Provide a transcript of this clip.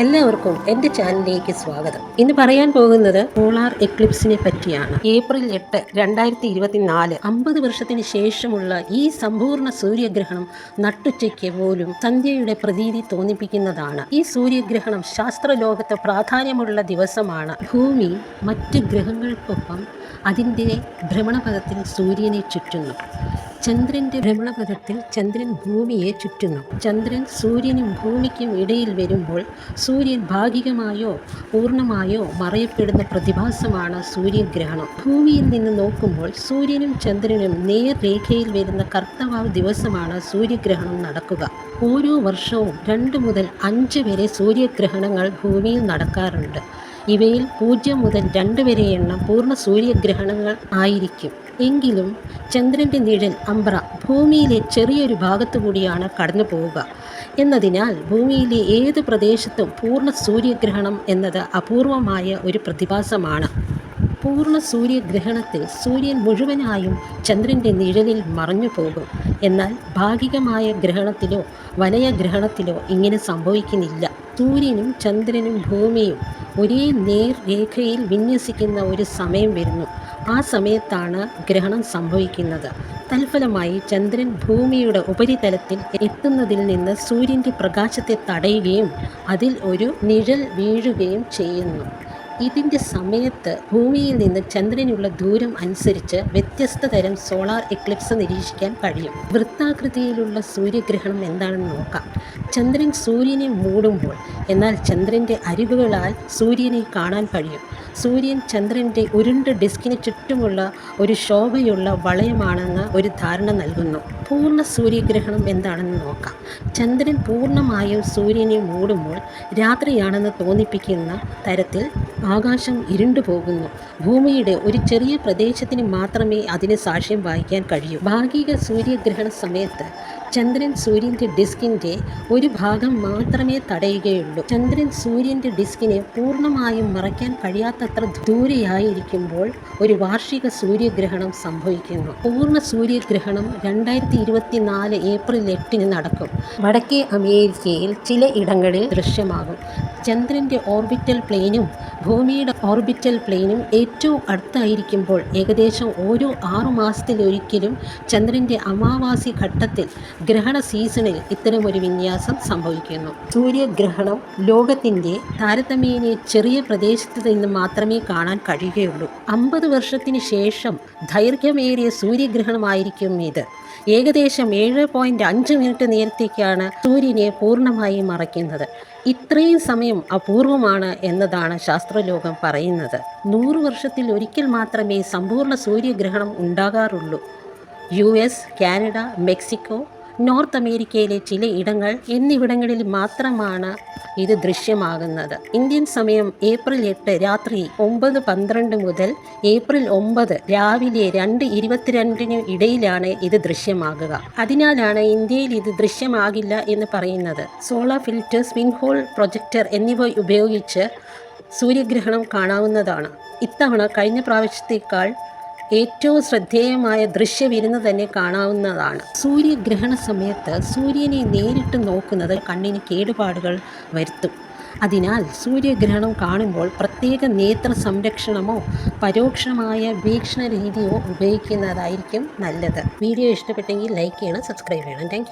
എല്ലാവർക്കും എൻ്റെ ചാനലിലേക്ക് സ്വാഗതം. ഇന്ന് പറയാൻ പോകുന്നത് സോളാർ എക്ലിപ്സിനെ പറ്റിയാണ്. ഏപ്രിൽ 8, 2024 50 വർഷത്തിന് ശേഷമുള്ള ഈ സമ്പൂർണ്ണ സൂര്യഗ്രഹണം നട്ടുച്ചയ്ക്ക് പോലും സന്ധ്യയുടെ പ്രതീതി തോന്നിപ്പിക്കുന്നതാണ്. ഈ സൂര്യഗ്രഹണം ശാസ്ത്രലോകത്ത് പ്രാധാന്യമുള്ള ദിവസമാണ്. ഭൂമി മറ്റ് ഗ്രഹങ്ങൾക്കൊപ്പം അതിൻ്റെ ഭ്രമണപഥത്തിൽ സൂര്യനെ ചുറ്റുന്നു. ചന്ദ്രൻ്റെ ഭ്രമണപഥത്തിൽ ചന്ദ്രൻ ഭൂമിയെ ചുറ്റുന്നു. ചന്ദ്രൻ സൂര്യനും ഭൂമിക്കും ഇടയിൽ വരുമ്പോൾ സൂര്യൻ ഭാഗികമായോ പൂർണ്ണമായോ മറയപ്പെടുന്ന പ്രതിഭാസമാണ് സൂര്യഗ്രഹണം. ഭൂമിയിൽ നിന്ന് നോക്കുമ്പോൾ സൂര്യനും ചന്ദ്രനും നേർരേഖയിൽ വരുന്ന കർത്തവാവ് ദിവസമാണ് സൂര്യഗ്രഹണം നടക്കുക. ഓരോ വർഷവും 2 മുതൽ 5 വരെ സൂര്യഗ്രഹണങ്ങൾ ഭൂമിയിൽ നടക്കാറുണ്ട്. ഇവയിൽ 0 മുതൽ 2 വരെ എണ്ണം പൂർണ്ണ സൂര്യഗ്രഹണങ്ങൾ ആയിരിക്കും. എങ്കിലും ചന്ദ്രൻ്റെ നിഴൽ അംബ്ര ഭൂമിയിലെ ചെറിയൊരു ഭാഗത്തുകൂടിയാണ് കടന്നു പോവുക എന്നതിനാൽ ഭൂമിയിലെ ഏത് പ്രദേശത്തും പൂർണ്ണ സൂര്യഗ്രഹണം എന്നത് അപൂർവമായ ഒരു പ്രതിഭാസമാണ്. പൂർണ്ണ സൂര്യഗ്രഹണത്തിൽ സൂര്യൻ മുഴുവനായും ചന്ദ്രൻ്റെ നിഴലിൽ മറഞ്ഞു പോകും. എന്നാൽ ഭാഗികമായ ഗ്രഹണത്തിലോ വലയഗ്രഹണത്തിലോ ഇങ്ങനെ സംഭവിക്കുന്നില്ല. സൂര്യനും ചന്ദ്രനും ഭൂമിയും ഒരേ നേർരേഖയിൽ വിന്യസിക്കുന്ന ഒരു സമയം വരുന്നു. ആ സമയത്താണ് ഗ്രഹണം സംഭവിക്കുന്നത്. തൽഫലമായി ചന്ദ്രൻ ഭൂമിയുടെ ഉപരിതലത്തിൽ എത്തുന്നതിൽ നിന്ന് സൂര്യൻ്റെ പ്രകാശത്തെ തടയുകയും അതിൽ ഒരു നിഴൽ വീഴുകയും ചെയ്യുന്നു. ഇതിൻ്റെ സമയത്ത് ഭൂമിയിൽ നിന്ന് ചന്ദ്രനുള്ള ദൂരം അനുസരിച്ച് വ്യത്യസ്ത തരം സോളാർ എക്ലിപ്സ് നിരീക്ഷിക്കാൻ കഴിയും. വൃത്താകൃതിയിലുള്ള സൂര്യഗ്രഹണം എന്താണെന്ന് നോക്കാം. ചന്ദ്രൻ സൂര്യനെ മൂടുമ്പോൾ എന്നാൽ ചന്ദ്രൻ്റെ അരികുകളാൽ സൂര്യനെ കാണാൻ കഴിയും. സൂര്യൻ ചന്ദ്രൻ്റെ ഉരുണ്ട ഡിസ്കിന് ചുറ്റുമുള്ള ഒരു ശോഭയുള്ള വളയമാണെന്ന് ഒരു ധാരണ നൽകുന്നു. പൂർണ്ണ സൂര്യഗ്രഹണം എന്താണെന്ന് നോക്കാം. ചന്ദ്രൻ പൂർണ്ണമായും സൂര്യനെ മൂടുമ്പോൾ രാത്രിയാണെന്ന് തോന്നിപ്പിക്കുന്ന തരത്തിൽ ആകാശം ഇരുണ്ടു പോകുന്നു. ഭൂമിയുടെ ഒരു ചെറിയ പ്രദേശത്തിന് മാത്രമേ അതിന് സാക്ഷ്യം വഹിക്കാൻ കഴിയൂ. ഭാഗിക സൂര്യഗ്രഹണ സമയത്ത് ചന്ദ്രൻ സൂര്യൻ്റെ ഡിസ്കിൻ്റെ ഒരു ഭാഗം മാത്രമേ തടയുകയുള്ളൂ. ചന്ദ്രൻ സൂര്യൻ്റെ ഡിസ്കിനെ പൂർണ്ണമായും മറയ്ക്കാൻ കഴിയാത്തത്ര ദൂരെയായിരിക്കുമ്പോൾ ഒരു വാർഷിക സൂര്യഗ്രഹണം സംഭവിക്കുന്നു. പൂർണ്ണ സൂര്യഗ്രഹണം 2024 ഏപ്രിൽ 8 നടക്കും. വടക്കേ അമേരിക്കയിൽ ചില ഇടങ്ങളിൽ ദൃശ്യമാകും. ചന്ദ്രൻ്റെ ഓർബിറ്റൽ പ്ലെയിനും ഭൂമിയുടെ ഓർബിറ്റൽ പ്ലെയിനും ഏറ്റവും അടുത്തായിരിക്കുമ്പോൾ ഏകദേശം ഓരോ 6 മാസത്തിലൊരിക്കലും ചന്ദ്രൻ്റെ അമാവാസി ഘട്ടത്തിൽ ഗ്രഹണ സീസണിൽ ഇത്തരമൊരു വിന്യാസം സംഭവിക്കുന്നു. സൂര്യഗ്രഹണം ലോകത്തിൻ്റെ താരതമ്യേന ചെറിയ പ്രദേശത്ത് നിന്ന് മാത്രമേ കാണാൻ കഴിയുകയുള്ളൂ. 50 വർഷത്തിന് ശേഷം ദൈർഘ്യമേറിയ സൂര്യഗ്രഹണമായിരിക്കും ഇത്. ഏകദേശം 7.5 മിനിറ്റ് നേരത്തേക്കാണ് സൂര്യനെ പൂർണ്ണമായി മറയ്ക്കുന്നത്. ഇത്രയും സമയം അപൂർവമാണ് എന്നതാണ് ശാസ്ത്രലോകം പറയുന്നത്. 100 വർഷത്തിൽ ഒരിക്കൽ മാത്രമേ സമ്പൂർണ്ണ സൂര്യഗ്രഹണം ഉണ്ടാകാറുള്ളൂ. US, കാനഡ, മെക്സിക്കോ, നോർത്ത് അമേരിക്കയിലെ ചില ഇടങ്ങൾ എന്നിവിടങ്ങളിൽ മാത്രമാണ് ഇത് ദൃശ്യമാകുന്നത്. ഇന്ത്യൻ സമയം ഏപ്രിൽ 8 രാത്രി 9:12 മുതൽ ഏപ്രിൽ 9 രാവിലെ 2:22 ഇടയിലാണ് ഇത് ദൃശ്യമാകുക. അതിനാലാണ് ഇന്ത്യയിൽ ഇത് ദൃശ്യമാകില്ല എന്ന് പറയുന്നത്. സോളാർ ഫിൽറ്റർ, സ്പിൻഹോൾ പ്രൊജക്ടർ എന്നിവ ഉപയോഗിച്ച് സൂര്യഗ്രഹണം കാണാവുന്നതാണ്. ഇത്തവണ കഴിഞ്ഞ പ്രാവശ്യത്തേക്കാൾ ഏറ്റവും ശ്രദ്ധേയമായ ദൃശ്യവിരുന്ന് തന്നെ കാണാവുന്നതാണ്. സൂര്യഗ്രഹണ സമയത്ത് സൂര്യനെ നേരിട്ട് നോക്കുന്നത് കണ്ണിന് കേടുപാടുകൾ വരുത്തും. അതിനാൽ സൂര്യഗ്രഹണം കാണുമ്പോൾ പ്രത്യേക നേത്ര സംരക്ഷണമോ പരോക്ഷമായ വീക്ഷണ രീതിയോ ഉപയോഗിക്കുന്നതായിരിക്കും നല്ലത്. വീഡിയോ ഇഷ്ടപ്പെട്ടെങ്കിൽ ലൈക്ക് ചെയ്യണം, സബ്സ്ക്രൈബ് ചെയ്യണം. Thank you.